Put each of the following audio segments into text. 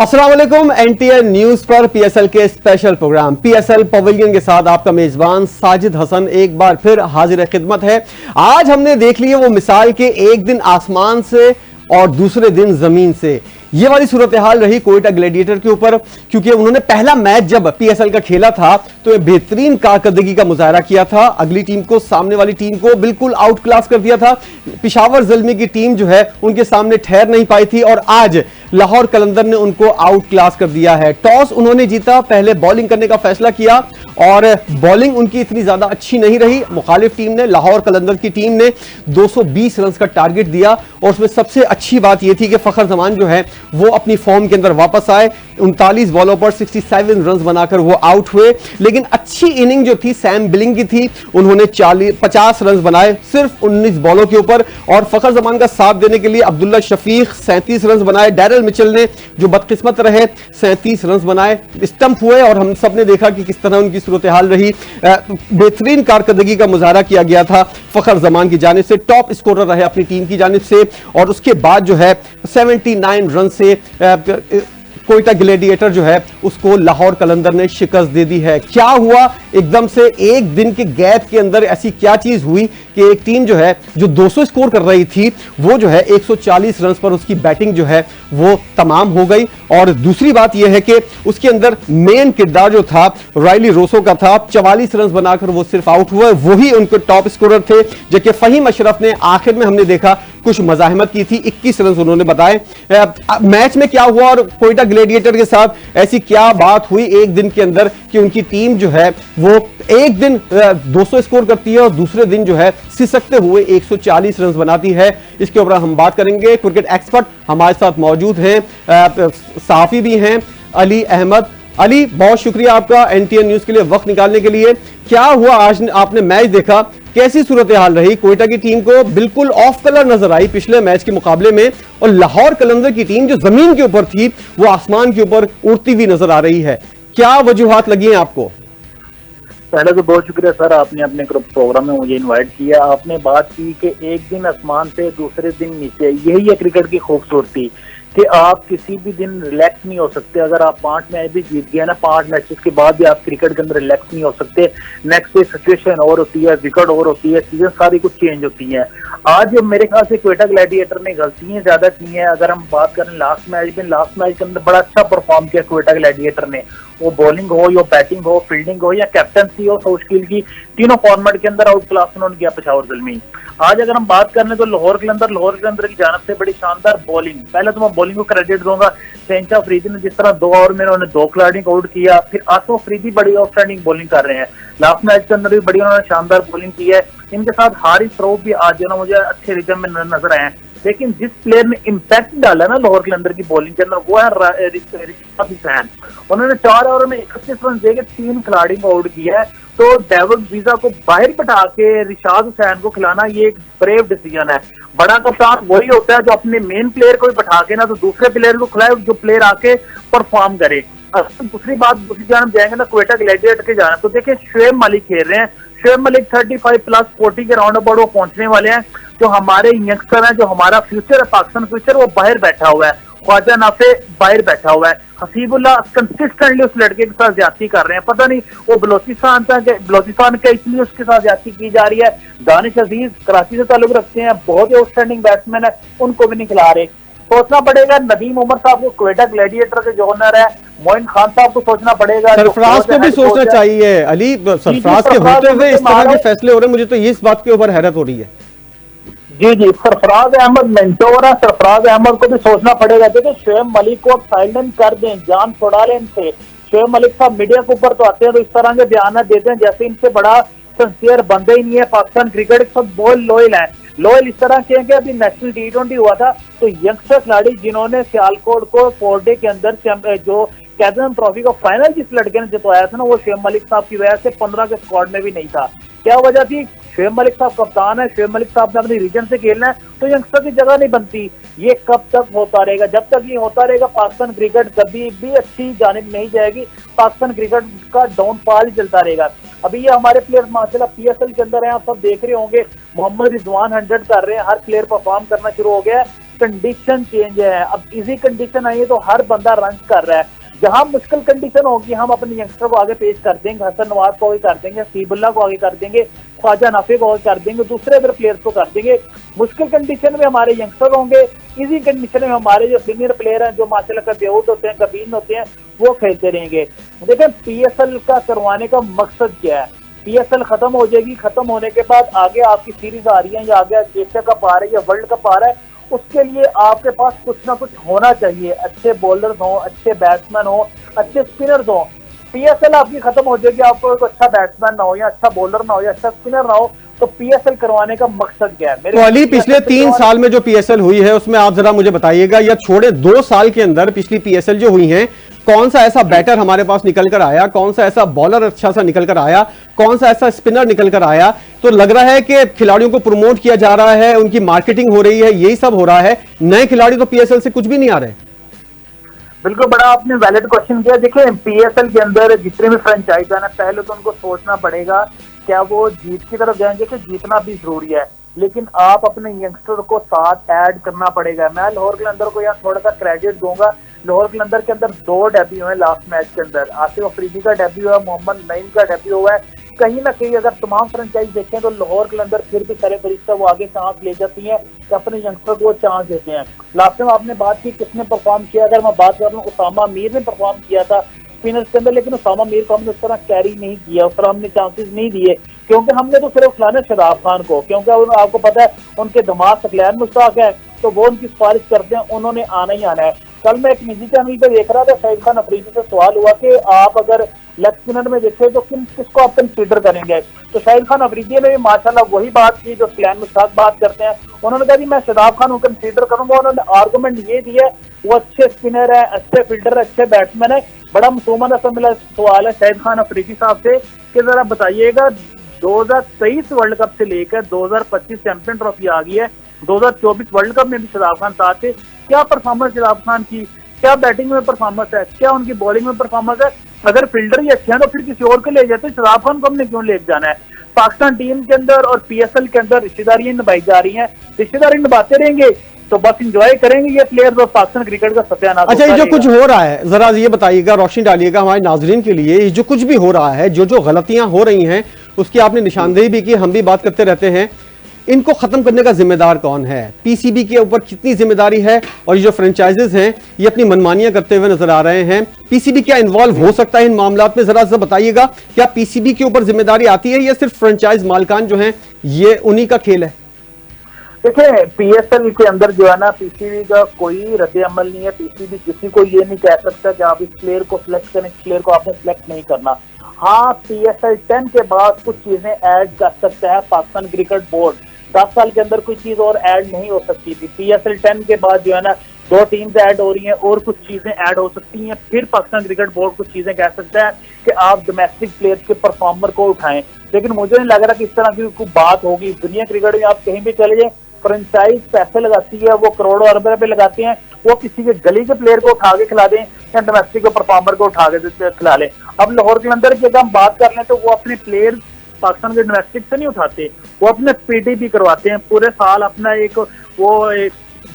अस्सलाम वालेकुम। NTN news पर पीएसएल के स्पेशल प्रोग्राम पीएसएल पवेलियन के साथ आपका मेजबान साजिद हसन एक बार फिर हाजिर खिदमत है। आज हमने देख लिया वो मिसाल के एक दिन आसमान से और दूसरे दिन जमीन से, ये वाली सूरत हाल रही कोयटा ग्लैडिएटर के ऊपर, क्योंकि उन्होंने पहला मैच जब पीएसएल का खेला था तो बेहतरीन कारकर्दगी का मुजाहरा किया था, अगली टीम को, सामने वाली टीम को बिल्कुल आउट क्लास कर दिया था। पिशावर ज़ल्मी की टीम जो है उनके सामने ठहर नहीं पाई थी और आज लाहौर कलंदर ने उनको आउट क्लास कर दिया है। टॉस उन्होंने जीता, पहले बॉलिंग करने का फैसला किया और बॉलिंग उनकी इतनी ज्यादा अच्छी नहीं रही। मुखालिफ टीम ने, लाहौर कलंदर की टीम ने 220 रन का टारगेट दिया और उसमें सबसे अच्छी बात यह थी कि फखर जमान जो है वो अपनी फॉर्म के अंदर वापस आए। 39 बॉलों पर 67 रन बनाकर वो आउट हुए। लेकिन अच्छी इनिंग जो थी सैम बिलिंग की थी, उन्होंने 50 रन बनाए सिर्फ 19 बॉलों के ऊपर। और फखर जमान का साथ देने के लिए अब्दुल्ला शफीक 37 रन बनाए। डैरल मिचेल ने, जो बदकिस्मत रहे, 37 रन बनाए, स्टंप हुए और हम सब ने देखा कि किस तरह उनकी सूरत हाल रही। बेहतरीन कारकर्दगी का मुजाहरा किया गया था फखर जमान की जानिब से, टॉप स्कोरर रहे अपनी टीम की जानिब से। और उसके बाद जो है 79 रन से कोयटा ग्लैडिएटर जो है उसको लाहौर कलंदर ने शिकस्त दे दी है। क्या हुआ एकदम से एक दिन के गैप के अंदर, ऐसी क्या चीज हुई कि एक टीम जो है जो 200 स्कोर कर रही थी वो जो है 140 रन पर उसकी बैटिंग जो है वो तमाम हो गई। और दूसरी बात यह है कि उसके अंदर मेन किरदार जो था रायली रोसो का था, 44 रन बनाकर वो सिर्फ आउट हुए, वही उनके टॉप स्कोरर थे। जबकि फहीम अशरफ ने आखिर में हमने देखा कुछ मजाहमत की थी, 21 रन उन्होंने बताए। मैच में क्या हुआ और कोयटा ग्लैडिएटर के साथ ऐसी क्या बात हुई एक दिन के अंदर कि उनकी टीम जो है वो एक दिन 200 स्कोर करती है और दूसरे दिन जो है सिसकते हुए 140 रन बनाती है, इसके ऊपर हम बात करेंगे। क्रिकेट एक्सपर्ट हमारे साथ मौजूद हैं, सहाफी भी हैं, अली अहमद। अली, बहुत शुक्रिया आपका एनटीएन न्यूज के लिए वक्त निकालने के लिए। क्या हुआ आज आपने मैच देखा, कैसी सूरत हाल रही? कोयटा की टीम को बिल्कुल ऑफ कलर नजर आई पिछले मैच के मुकाबले में और लाहौर कलंदर की टीम जो जमीन के ऊपर थी वो आसमान के ऊपर उड़ती हुई नजर आ रही है। क्या वजूहात लगी हैं आपको? पहले तो बहुत शुक्रिया सर, आपने अपने प्रोग्राम में मुझे इनवाइट किया। आपने बात की कि एक दिन आसमान से दूसरे दिन नीचे, यही है क्रिकेट की खूबसूरती कि आप किसी भी दिन रिलैक्स नहीं हो सकते। अगर आप 5 मैच भी जीत गए ना, 5 मैचेस के बाद भी आप क्रिकेट के अंदर रिलैक्स नहीं हो सकते। नेक्स्ट डे सिचुएशन और होती है, विकेट और होती है, चीजें सारी कुछ चेंज होती हैं। आज मेरे ख्याल से कोयटा ग्लैडिएटर ने गलतियां ज्यादा की हैं। अगर हम बात करें लास्ट मैच के अंदर बड़ा अच्छा परफॉर्म किया कोयटा ग्लैडिएटर ने, वो बॉलिंग हो या बैटिंग हो, फील्डिंग हो या कैप्टनसी हो, सोशकिल की, तीनों फॉर्मेट के अंदर आउट क्लास उन्होंने किया पिशावर ज़ल्मी। आज अगर हम बात करें तो लाहौर कलंदर की जानब से बड़ी शानदार बॉलिंग। पहले तो मैं बॉलिंग को क्रेडिट दूंगा, शहनशाह अफरीदी ने जिस तरह 2 ओवर में उन्होंने 2 खिलाड़ी को आउट किया। फिर आसिफ अफरीदी बड़ी आउटस्टैंडिंग बॉलिंग कर रहे हैं। लास्ट मैच के अंदर भी बड़ी उन्होंने शानदार बॉलिंग की है। इनके साथ हारिस रऊफ भी आज जो ना मुझे अच्छे रिदम में नजर आए हैं। लेकिन जिस प्लेयर ने इम्पैक्ट डाला ना लाहौर कलंदर की बॉलिंग के अंदर, वो है रिशाद हुसैन। उन्होंने 4 ओवर में 31 रन देकर 3 खिलाड़ी को आउट किया है। तो डेविड वीजा को बाहर बैठा के रिशाद हुसैन को खिलाना ये एक ब्रेव डिसीजन है। बड़ा कप्तान वही होता है जो अपने मेन प्लेयर को बैठा के ना तो दूसरे प्लेयर को खिलाए, जो प्लेयर आके परफॉर्म करे। दूसरी जानब जाएंगे ना कोयटा ग्लैडिएटर के जानब, तो देखिए शुएब मलिक खेल रहे हैं। शुएब मलिक 35+40 के राउंड अबाउट वो पहुंचने वाले हैं। जो हमारे यंगस्टर है, जो हमारा फ्यूचर है, पाकिस्तान फ्यूचर, वो बाहर बैठा हुआ है। ख्वाजा नाफे बाहर बैठा हुआ है। हसीबुल्लाह कंसिस्टेंटली उस लड़के के साथ ज्यादती कर रहे हैं। पता नहीं वो बलोचिस्तान का इसलिए उसके साथ ज्यादती की जा रही है। दानिश अजीज कराची से ताल्लुक रखते हैं, बहुत ही आउटस्टैंडिंग बैट्समैन है, उनको भी नहीं खिला रहे। सोचना पड़ेगा नदीम उमर साहब को, कोयटा ग्लैडिएटर के जो ओनर है, मोइन खान साहब को सोचना पड़ेगा। सरफराज को भी सोचना चाहिए अली, सरफराज के होते हुए इस तरह के फैसले हो रहे हैं, मुझे तो ये इस बात के ऊपर हैरत हो रही है। जी, सरफराज अहमद मेंटोर है, सरफराज अहमद को भी सोचना पड़ेगा। देखिए शुएब मलिक को अब साइलेंट कर दें, जान छुड़ा लें इनसे। शुएब मलिक साहब मीडिया के ऊपर तो आते हैं तो इस तरह के बयान देते हैं जैसे इनसे बड़ा सिंसियर बंदे ही नहीं है। पाकिस्तान क्रिकेट के साथ बहुत लॉयल है। लॉयल इस तरह के हैं कि अभी नेशनल T20 हुआ था तो यंगस्टर खिलाड़ी जिन्होंने सियालकोट को 4 डे के अंदर जो कैप्टन ट्रॉफी का फाइनल जिस लड़के ने जितवाया था ना, वो शुएब मलिक साहब की वजह से 15 के स्क्वाड में भी नहीं था। क्या वजह थी? शुएब मलिक साहब कप्तान है, शुएब मलिक साहब ने अपनी रीजन से खेलना है तो यंगस्टर की जगह नहीं बनती। ये कब तक होता रहेगा? जब तक ये होता रहेगा पाकिस्तान क्रिकेट कभी भी अच्छी जानिब नहीं जाएगी। पाकिस्तान क्रिकेट का डाउनफॉल ही चलता रहेगा। अभी ये हमारे प्लेयर्स माशाल्लाह पीएसएल के अंदर हैं, आप सब देख रहे होंगे। मोहम्मद रिजवान 100 कर रहे हैं, हर प्लेयर परफॉर्म करना शुरू हो गया है। कंडीशन चेंज है। अब इजी कंडीशन आई है तो हर बंदा रन कर रहा है। जहां मुश्किल कंडीशन होगी हम अपने यंगस्टर को आगे पेश कर देंगे, हसन नवाज को आगे कर देंगे, सीबुल्ला को आगे कर देंगे, ख्वाजा नाफे को आगे कर देंगे, दूसरे अदर प्लेयर्स को कर देंगे। मुश्किल कंडीशन में हमारे यंगस्टर होंगे, इजी कंडीशन में हमारे जो सीनियर प्लेयर हैं जो माशाल्लाह कभी आउट होते हैं कभी इन होते हैं वो खेलते रहेंगे। देखें पीएसएल का करवाने का मकसद क्या है? पीएसएल खत्म हो जाएगी, खत्म होने के बाद आगे आपकी सीरीज आ रही है या आगे एशिया कप आ रही है या वर्ल्ड कप आ रहा है, उसके लिए आपके पास कुछ ना कुछ होना चाहिए। अच्छे बॉलर्स हो, अच्छे बैट्समैन हो, अच्छे स्पिनर्स हो। पीएसएल आपकी खत्म हो जाएगी, आपको एक अच्छा बैट्समैन ना हो या अच्छा बॉलर ना हो या अच्छा स्पिनर ना हो, तो पीएसएल करवाने का मकसद क्या है? तो अली पिछले 3 साल में जो पीएसएल हुई है उसमें आप जरा मुझे बताइएगा, या छोड़े 2 साल के अंदर पिछली पीएसएल जो हुई है, कौन सा ऐसा बैटर हमारे पास निकल कर आया, कौन सा ऐसा बॉलर अच्छा सा निकल कर आया, कौन सा ऐसा स्पिनर निकल कर आया? तो लग रहा है कि खिलाड़ियों को प्रमोट किया जा रहा है, उनकी मार्केटिंग हो रही है, यही सब हो रहा है। नए खिलाड़ी तो पीएसएल से कुछ भी नहीं आ रहे। बिल्कुल बड़ा आपने वैलिड क्वेश्चन किया। देखिए पीएसएल के अंदर जितने भी फ्रेंचाइज है ना, पहले तो उनको सोचना पड़ेगा क्या वो जीत की तरफ जाएंगे कि जीतना भी जरूरी है, लेकिन आप अपने यंगस्टर को साथ ऐड करना पड़ेगा। मैं लाहौर कलंदर को यहाँ थोड़ा सा क्रेडिट दूंगा। लाहौर कलंदर के अंदर 2 डेब्यू हैं लास्ट मैच के अंदर। आसिफ अफरीदी का डेब्यू है, मोहम्मद नईम का डेब्यू हुआ है। कहीं ना कहीं अगर तमाम फ्रेंचाइज देखें तो लाहौर कलंदर फिर भी करे फरिश्ता वो आगे चांस ले जाती है कि अपने यंगस्टर को चांस देते हैं। लास्ट टाइम आपने बात की किसने परफॉर्म किया, अगर मैं बात कर लूँ उसामा मीर ने परफॉर्म किया था स्पिनर्स के अंदर, लेकिन उसामा मीर को हमने उस तरह कैरी नहीं किया, उस तरह हमने चांसेस नहीं दिए, क्योंकि हमने तो सिर्फ खिलाना शादाब खान को, क्योंकि आपको पता है उनके दिमाग सकलैन मुश्ताक है तो वो उनकी सिफारिश करते हैं, उन्होंने आना ही आना है। कल मैं एक निजी चैनल पे देख रहा था, शाहिद खान अफरीदी से सवाल हुआ कि आप अगर लेग स्पिनर में देखें तो किसको आप कंसीडर करेंगे, तो शाहिद खान अफरीदी ने भी माशाल्लाह वही बात की जो सकलैन मुश्ताक बात करते हैं। उन्होंने कहा जी मैं शादाब खान को कंसीडर करूंगा। उन्होंने आर्गूमेंट ये दिया वो अच्छे स्पिनर है, अच्छे फील्डर, अच्छे बैट्समैन है। बड़ा मुसलमान सा मिला सवाल है शाहिद खान अफरीदी साहब से कि जरा बताइएगा 2023 वर्ल्ड कप से लेकर 2025 चैंपियन ट्रॉफी आ गई है, 2024 वर्ल्ड कप में भी शादाब खान साथ थे, क्या परफॉर्मेंस शादाब खान की, क्या बैटिंग में परफॉर्मेंस है, क्या उनकी बॉलिंग में परफॉर्मेंस है? अगर फील्डर ही अच्छे हैं तो फिर किसी और को ले जाते, शादाब खान को हमने क्यों ले जाना है? पाकिस्तान टीम के अंदर और पीएसएल के अंदर रिश्तेदारियां निभाई जा रही हैं, रिश्तेदारी निभाते रहेंगे तो बस इंजॉय करेंगे ये प्लेयर्स और पाकिस्तान क्रिकेट का सत्यानाश। अच्छा, ये जो कुछ हो रहा है जरा ये बताइएगा, रोशनी डालिएगा हमारे नाजरीन के लिए, ये जो कुछ भी हो रहा है, जो गलतियां हो रही हैं उसकी आपने निशानदेही भी की, हम भी बात करते रहते हैं, इनको खत्म करने का जिम्मेदार कौन है? पीसीबी के ऊपर कितनी जिम्मेदारी है? और ये जो फ्रेंचाइजेस हैं ये अपनी मनमानियां करते हुए नजर आ रहे हैं, पीसीबी क्या इन्वॉल्व हो सकता है इन मामलात में? जरा सा बताइएगा, क्या पीसीबी के ऊपर जिम्मेदारी आती है या सिर्फ फ्रेंचाइज मालकान जो हैं ये उन्हीं का खेल है? देखिए पीएसएल के अंदर जो है ना, पीसीबी का कोई रद्द अमल नहीं है। पीसीबी किसी को ये नहीं कह सकता कि आप इस प्लेयर को सिलेक्ट करें, इस प्लेयर को आपने सिलेक्ट नहीं करना। हाँ, पीएसएल 10 के बाद कुछ चीजें ऐड कर सकता है पाकिस्तान क्रिकेट बोर्ड। 10 साल के अंदर कोई चीज और ऐड नहीं हो सकती थी। पीएसएल 10 के बाद जो है ना 2 टीम्स ऐड हो रही हैं और कुछ चीजें ऐड हो सकती हैं। फिर पाकिस्तान क्रिकेट बोर्ड कुछ चीजें कह सकता है कि आप डोमेस्टिक प्लेयर्स के परफॉर्मर को उठाएं, लेकिन मुझे नहीं लग रहा कि इस तरह की कोई बात होगी। दुनिया क्रिकेट में आप कहीं भी चले जाए, फ्रेंचाइज पैसे लगाती है, वो करोड़ों अरब रुपए लगाते हैं, वो किसी के गली के प्लेयर को उठा के खिला दें या डोमेस्टिक के परफॉर्मर को उठा के खिला लें। अब लाहौर कलंदर की अगर हम बात कर लें तो वो अपने प्लेयर पाकिस्तान के डोमेस्टिक से नहीं उठाते, वो अपने पीटीपी करवाते हैं, पूरे साल अपना एक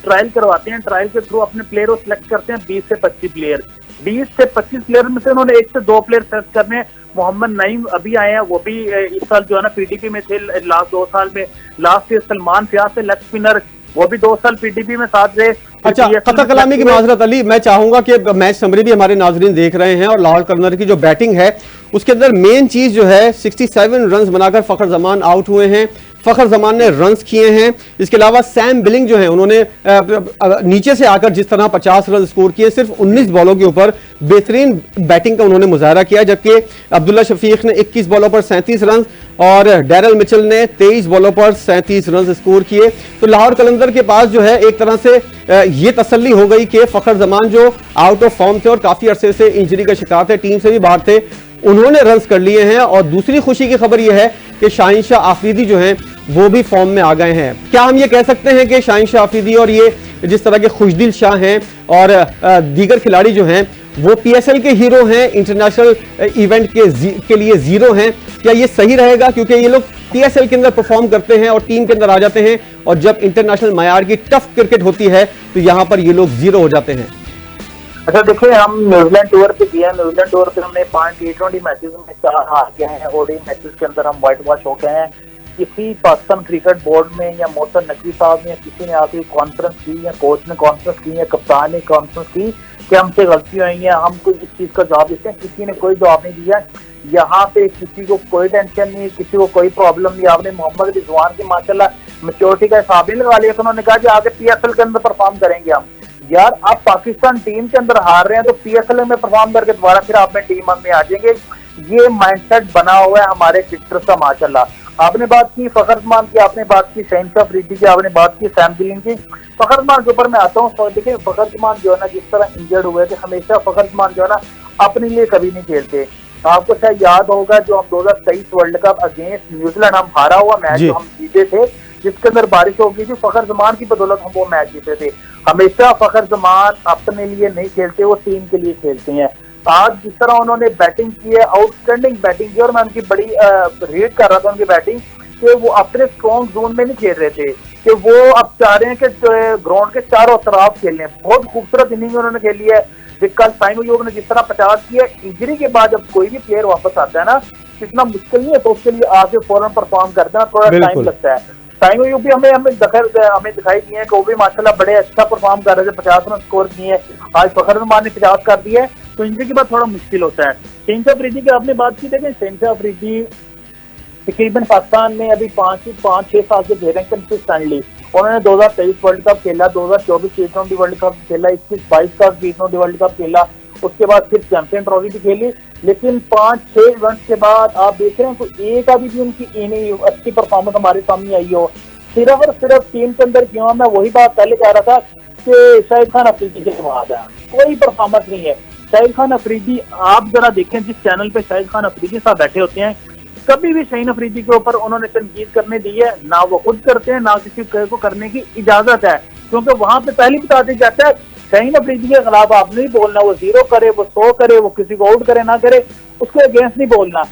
ट्रायल करवाते हैं, ट्रायल के थ्रू अपने प्लेयर को सिलेक्ट करते हैं 20 से 25 प्लेयर। 20 से 25 प्लेयर में से उन्होंने 1 से 2 प्लेयर सेलेक्ट करने हैं। मोहम्मद नईम अभी आए हैं, वो भी इस साल जो है ना पीटीपी में थे लास्ट 2 साल में। लास्ट ईयर सलमान फयाज से लेग स्पिनर, वो भी 2 साल पीटीपी में साथ रहे। अच्छा, कता कलामी की माजरत अली, मैं चाहूंगा कि मैच समरी भी हमारे नाजरीन देख रहे हैं, और लाहौर कलंदर की जो बैटिंग है उसके अंदर मेन चीज जो है 67 रन बनाकर फखर जमान आउट हुए हैं। फखर जमान ने रन्स किए हैं। इसके अलावा सैम बिलिंग जो है उन्होंने नीचे से आकर जिस तरह 50 रन स्कोर किए, सिर्फ 19 बॉलों के ऊपर बेहतरीन बैटिंग का उन्होंने मुजाहरा किया, जबकि अब्दुल्ला शफीक ने 21 बॉलों पर 37 रन और डैरल मिचेल ने 23 बॉलों पर 37 रन स्कोर किए। तो लाहौर कलंदर के पास जो है एक तरह से ये तसल्ली हो गई कि फखर जमान जो आउट ऑफ फॉर्म थे और काफी अरसे से इंजरी का शिकार थे, टीम से भी बाहर थे, उन्होंने रन्स कर लिए हैं। और दूसरी खुशी की खबर यह है कि शाहीन शाह आफरीदी जो हैं वो भी फॉर्म में आ गए हैं। क्या हम ये कह सकते हैं कि शाहीन शाह आफरीदी और ये जिस तरह के खुशदिल शाह हैं और दीगर खिलाड़ी जो हैं वो पीएसएल के हीरो हैं, इंटरनेशनल इवेंट के लिए जीरो हैं। क्या ये सही रहेगा? क्योंकि ये लोग पीएसएल के अंदर परफॉर्म करते हैं और टीम के अंदर आ जाते हैं, और जब इंटरनेशनल मायार की टफ क्रिकेट होती है तो यहां पर ये लोग जीरो हो जाते हैं। अच्छा देखिए, हम न्यूजीलैंड टूर पे किया, न्यूजीलैंड टूर पे हमने 5 T20 मैचेस में 4 हार गए हैं, ओडी मैचेस के अंदर हम व्हाइट वॉश हो गए हैं। किसी पाकिस्तान क्रिकेट बोर्ड में या मोहसिन नकवी साहब ने, किसी ने आके कॉन्फ्रेंस की, या कोच ने कॉन्फ्रेंस की, या कप्तान ने कॉन्फ्रेंस की कि हमसे गलती हुई है, हमको इस चीज का जवाब देते हैं? किसी ने कोई जवाब नहीं दिया। यहाँ पे किसी को कोई टेंशन नहीं, किसी को कोई प्रॉब्लम नहीं। आपने मोहम्मद रिजवान की माशाल्लाह मैच्योरिटी का हिसाब नहीं लगा लिया, तो उन्होंने कहा कि आगे पीएसएल के अंदर परफॉर्म करेंगे हम। यार आप पाकिस्तान टीम के अंदर हार रहे हैं तो पीएसएल में परफॉर्म करके दोबारा फिर आप में टीम में आ जाएंगे। ये माइंडसेट बना हुआ है हमारे क्रिकेटर्स का माशाल्लाह। आपने बात की फखर जमान की, आपने बात की शहनशाह अफरीदी की, आपने बात की सैम दिलीन की। फखर जमान के ऊपर मैं आता हूँ। तो देखिए फखर जमान जो है ना, जिस तरह इंजर्ड हुए थे, हमेशा फखर जमान जो है ना अपने लिए कभी नहीं खेलते। आपको शायद याद होगा जो हम 2023 वर्ल्ड कप अगेंस्ट न्यूजीलैंड हम हारा हुआ मैच जो हम जीते थे, जिसके अंदर बारिश हो गई थी, फखर जमान की बदौलत हम वो मैच जीते थे। हमेशा फखर जमान अपने लिए नहीं खेलते, वो टीम के लिए खेलते हैं। आज जिस तरह उन्होंने बैटिंग की है, आउटस्टैंडिंग बैटिंग की, और मैं उनकी बड़ी रीड कर रहा था उनकी बैटिंग, कि वो अपने स्ट्रॉन्ग जोन में नहीं खेल रहे थे, कि वो अब चाह रहे हैं कि ग्राउंड के चारों तरफ खेलें। बहुत खूबसूरत इनिंग उन्होंने खेली है। कल साइम अयूब ने जिस तरह 50 किया, इंजरी के बाद जब कोई भी प्लेयर वापस आता है ना, इतना मुश्किल नहीं है, तो उसके लिए आगे फौरन परफॉर्म करते हैं, थोड़ा टाइम लगता है। साइम अयूब भी हमें दिखाई दिए हैं कि वो भी माशाल्लाह बड़े अच्छा परफॉर्म कर रहे थे, 50 रन स्कोर किए हैं। आज फखर जमान ने 50 कर दिए है, तो इंजरी के बाद थोड़ा मुश्किल होता है। शहनशाह अफरीदी की आपने बात की, देखें शहनशाह अफरीदी तकरीबन पाकिस्तान में अभी 5-6 साल से खेल रहे हैं कंसिस्टेंटली। उन्होंने 2023 वर्ल्ड कप खेला, 2024 T20 वर्ल्ड कप खेला, 21-22 का T20 वर्ल्ड कप खेला, उसके बाद फिर चैंपियन ट्रॉफी भी खेली। लेकिन 5-6 इवेंट्स के बाद आप देख रहे हैं तो एक अभी भी उनकी अच्छी परफॉर्मेंस हमारे सामने आई हो। सिर्फ और सिर्फ टीम के अंदर क्यों, मैं वही बात पहले कह रहा था कि शाहिद खान अफरीदी के बाद है, कोई परफॉर्मेंस नहीं है। शाहिद खान अफरीदी आप जरा देखें, जिस चैनल पे शाहिद खान अफरीदी साहब बैठे होते हैं, कभी भी शाहीन अफरीदी के ऊपर उन्होंने तनकीद करने दी है ना, वो खुद करते हैं ना किसी को करने की इजाजत है, क्योंकि वहां पे पहले बता दिया जाता है शाहीन अफरीदी के खिलाफ आप नहीं बोलना। वो 0 करे, वो 100 करे, वो किसी को आउट करे ना करे, उसके अगेंस्ट नहीं बोलना।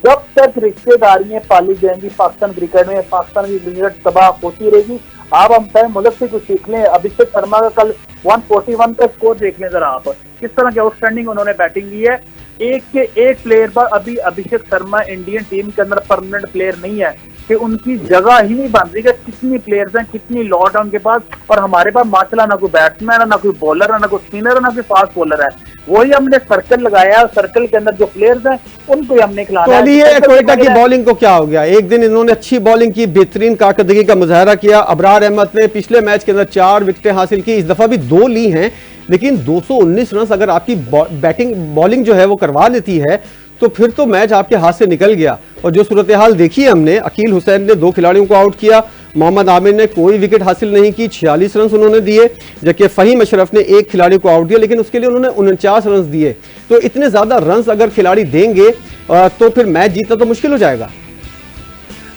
जब तक रिश्तेदारियां पाली जाएंगी पाकिस्तान क्रिकेट में, पाकिस्तान की क्रिकेट तबाह होती रहेगी। आप हम चाहे मुल्क से कुछ सीख लें। अभिषेक शर्मा का कल 141 का स्कोर देख लें जरा आप, किस तरह की आउटस्टैंडिंग उन्होंने बैटिंग की है। एक के एक प्लेयर पर अभी अभिषेक शर्मा इंडियन टीम के अंदर परमानेंट प्लेयर नहीं है, कि उनकी जगह ही नहीं बन रही है। कितनी प्लेयर्स हैं, कितनी लॉट है उनके पास, और हमारे पास माशाल्लाह ना कोई बैट्समैन है, ना कोई बॉलर है, ना कोई स्पिनर है, ना कोई फास्ट बॉलर है। वही हमने सर्कल लगाया, सर्कल के अंदर जो प्लेयर्स हैं उनको हमने खिलाना है। कोयटा की बॉलिंग को क्या हो गया? एक दिन इन्होंने अच्छी बॉलिंग की, बेहतरीन कारकर्दगी का मुजाहरा किया। अबरार अहमद ने पिछले मैच के अंदर 4 विकेटें हासिल की, इस दफा भी 2 ली हैं, लेकिन 219 रन अगर आपकी बॉलिंग जो है वो करवा लेती है तो फिर तो मैच आपके हाथ से निकल गया। और जो सूरत हाल देखी है हमने, अकील हुसैन ने 2 खिलाड़ियों को आउट किया, मोहम्मद आमिर ने कोई विकेट हासिल नहीं की, 46 रन उन्होंने दिए, जबकि फहीम अशरफ ने 1 खिलाड़ी को आउट किया, लेकिन उसके लिए उन्होंने 49 रन दिए। तो इतने ज्यादा रन अगर खिलाड़ी देंगे तो फिर मैच जीतना तो मुश्किल हो जाएगा।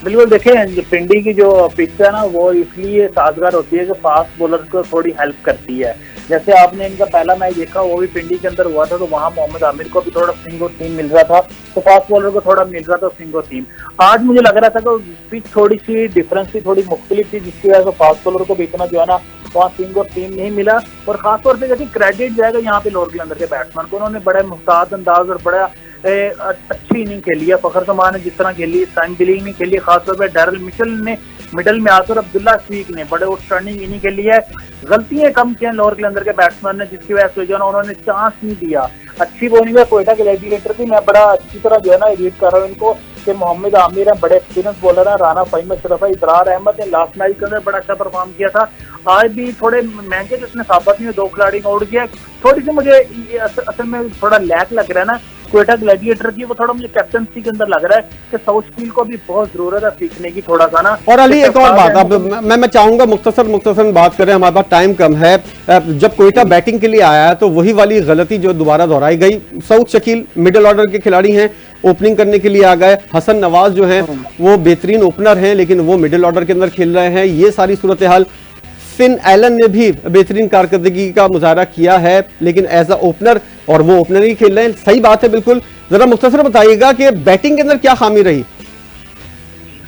बिल्कुल, देखें पिंडी की जो पिच है ना, वो इसलिए साजगार होती है कि फास्ट बॉलर को थोड़ी हेल्प करती है। जैसे आपने इनका पहला मैच देखा, वो भी पिंडी के अंदर हुआ था, तो वहां मोहम्मद आमिर को भी थोड़ा स्विंग और सीम मिल रहा था, तो फास्ट बॉलर को थोड़ा मिल रहा था स्विंग और सीम। आज मुझे लग रहा था कि पिच थोड़ी सी डिफरेंस थी, थोड़ी मुख्तलिफ थी, जिसकी वजह से फास्ट बॉलर को भी इतना जो है ना वहाँ स्विंग और सीम नहीं मिला। और खासतौर पर देखिए क्रेडिट जाएगा यहाँ पे लोअर क्लास के बैट्समैन को, उन्होंने बड़े मुहतात अंदाज और बड़ा अच्छी इनिंग खेली है। फखर जमान ने जिस तरह खेली, सैम दिलीन ने खेली, खासतौर पर डैरल मिचेल ने मिडल में आकर, अब्दुल्ला शफीक ने बड़े आउटस्टैंडिंग इनिंग खेली है। गलतियां कम की हैं लोअर क्लंदर के बैट्समैन ने, जिसकी वजह से जो है उन्होंने चांस नहीं दिया। अच्छी बॉलिंग है कोयटा के ग्लैडिएटर की, मैं बड़ा अच्छी तरह जो है ना रीड कर रहा हूँ इनको, कि मोहम्मद आमिर है, बड़े एक्सपीरियंस बॉलर है, राना फहीम अशरफ है, इकरार अहमद ने लास्ट मैच के अंदर बड़ा अच्छा परफॉर्म किया था। आज भी थोड़े महंगे जिसने साबित नहीं, 2 खिलाड़ी को आउट किया। थोड़ी सी मुझे असल में थोड़ा लैक लग रहा है ना कोयटा ग्लैडिएटर की, वो थोड़ा मुझे कैप्टनसी के अंदर लग रहा है कि साउथ स्किल को भी बहुत जरूरत है सीखने की थोड़ा सा ना। और अली एक और बात, अब मैं चाहूंगा मुख्तसर बात करें, हमारे पास टाइम कम है। जब कोयटा बैटिंग के लिए आया तो वही वाली गलती जो दोबारा दोहराई गई। साउथ शकील मिडिल ऑर्डर के खिलाड़ी हैं, ओपनिंग करने के लिए आ गए। हसन नवाज जो हैं वो बेहतरीन ओपनर हैं, लेकिन वो मिडिल ऑर्डर के अंदर खेल रहे हैं। ये सारी सूरत हाल फिन एलन ने भी बेहतरीन कारकर्दगी का मुजाहरा किया है, लेकिन एज अ ओपनर, और वो ओपनर ही खेल रहे हैं। सही बात है, बिल्कुल। जरा मुख्तसर बताइएगा कि बैटिंग के अंदर क्या खामी रही?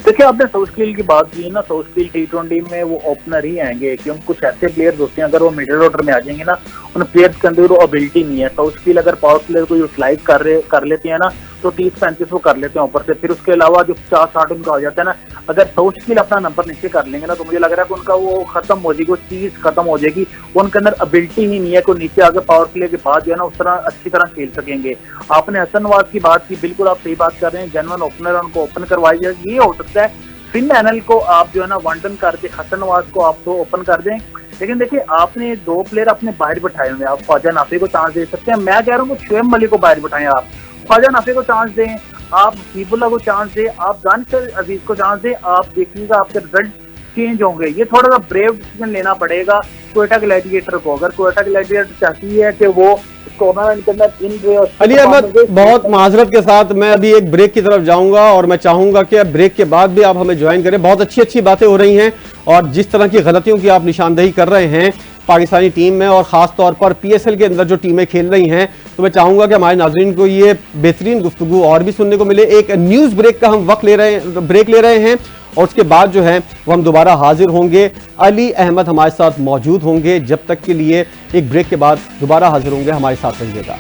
देखिए, आपने साउथफील्ड की बात की है ना, साउथफील्ड T20 में वो ओपनर ही आएंगे, क्योंकि कुछ ऐसे प्लेयर्स होते हैं अगर वो मिडिल ऑर्डर में आ जाएंगे ना, उन प्लेयर्स के अंदर वो एबिलिटी नहीं है। साउथफील्ड अगर पावर प्लेयर को यूटिलाइज कर लेते हैं ना, तो 30-35 वो कर लेते हैं ऊपर से। फिर उसके अलावा जो 50-60 उनका हो जाता है ना, अगर साउथफील्ड अपना नंबर नीचे कर लेंगे ना, तो मुझे लग रहा है कि उनका वो खत्म हो जाएगी, वो चीज खत्म हो जाएगी। उनके अंदर एबिलिटी ही नहीं है कि नीचे आगे पावर प्ले के बाद जो है ना उस तरह अच्छी तरह खेल सकेंगे। आपने हसन नवाज की बात की, बिल्कुल आप सही बात कर रहे हैं। जेन्युइन ओपनर उनको ओपन करवाई जाए, ये हो सकता है फिन एनल को आप जो है ना वनडन करके हसन नवाज को आप तो ओपन कर दें। लेकिन देखिए, आपने 2 प्लेयर अपने बाहर बिठाए हुए हैं। आप ख्वाजा नाफी को चांस दे सकते हैं, मैं कह रहा हूँ शुएब मलिक को बाहर बिठाएं, आप ख्वाजा नाफी को चांस दें, आप हबीबुल्लाह को चांस दें, आप दानिश अजीज को चांस दें। आप देखिएगा आपके रिजल्ट चेंज होंगे। ये थोड़ा सा ब्रेव डिसीजन लेना पड़ेगा क्वेटा ग्लैडिएटर को। अगर क्वेटा ग्लैडिएटर चाहती है कि वो अली अहमद, बहुत माजरत के साथ मैं अभी एक ब्रेक की तरफ जाऊंगा और मैं चाहूंगा कि ब्रेक के बाद भी आप हमें ज्वाइन करें। बहुत अच्छी अच्छी बातें हो रही हैं और जिस तरह की गलतियों की आप निशानदेही कर रहे हैं पाकिस्तानी टीम में और खास तौर पर PSL के अंदर जो टीमें खेल रही हैं, तो मैं चाहूंगा कि हमारे नाज़रीन को ये बेहतरीन गुफ्तगू और भी सुनने को मिले। एक न्यूज़ ब्रेक का हम ब्रेक ले रहे हैं और उसके बाद जो है वो हम दोबारा हाजिर होंगे। अली अहमद हमारे साथ मौजूद होंगे। जब तक के लिए एक ब्रेक के बाद दोबारा हाजिर होंगे, हमारे साथ रहिएगा।